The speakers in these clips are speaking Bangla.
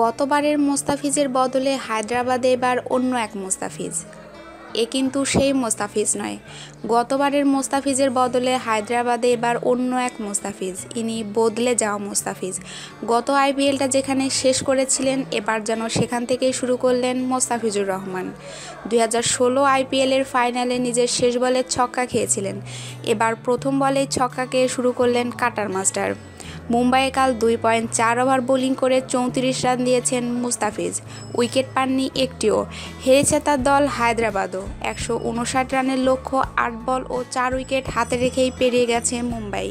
গতবারের মোস্তাফিজের বদলে হায়দ্রাবাদে এবার অন্য এক মোস্তাফিজ। এ কিন্তু সেই মোস্তাফিজ নয়। গতবারের মোস্তাফিজের বদলে হায়দ্রাবাদে এবার অন্য এক মোস্তাফিজ। ইনি বদলে যাওয়া মোস্তাফিজ। গত আইপিএলটা যেখানে শেষ করেছিলেন, এবার যেন সেখান থেকেই শুরু করলেন মোস্তাফিজুর রহমান। 2016 আইপিএলের ফাইনালে নিজের শেষ বলে ছক্কা খেয়েছিলেন। এবার প্রথম বলেই ছক্কা খেয়ে শুরু করলেন কাটার মাস্টার। মুম্বাইয়ে কাল 2.4 ওভার বোলিং করে 34 রান দিয়েছেন মুস্তাফিজ। উইকেট পাননি একটিও। হেরেছে তার দল হায়দ্রাবাদও। 159 রানের লক্ষ্য 8 বল ও 4 উইকেট হাতে রেখেই পেরিয়ে গেছে মুম্বাই।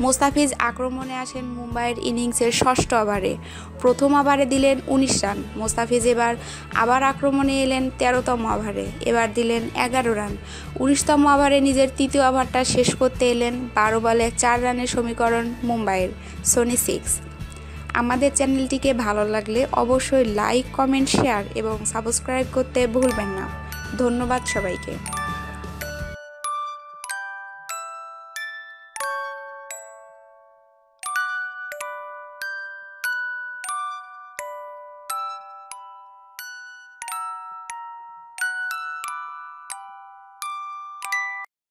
মুস্তাফিজ আক্রমণে আসেন মুম্বাইয়ের ইনিংসের ষষ্ঠ ওভারে। প্রথম ওভারে দিলেন 19 রান। মুস্তাফিজ এবার আবার আক্রমণে এলেন 13তম ওভারে। এবার দিলেন 11 রান। 19তম ওভারে নিজের তৃতীয় ওভারটা শেষ করতে এলেন 12 বলে 4 রানের সমীকরণ মুম্বাইয়ের। সোনি 6। আমাদের চ্যানেলটিকে ভালো লাগলে অবশ্যই লাইক, কমেন্ট, শেয়ার এবং সাবস্ক্রাইব করতে ভুলবেন না। ধন্যবাদ সবাইকে।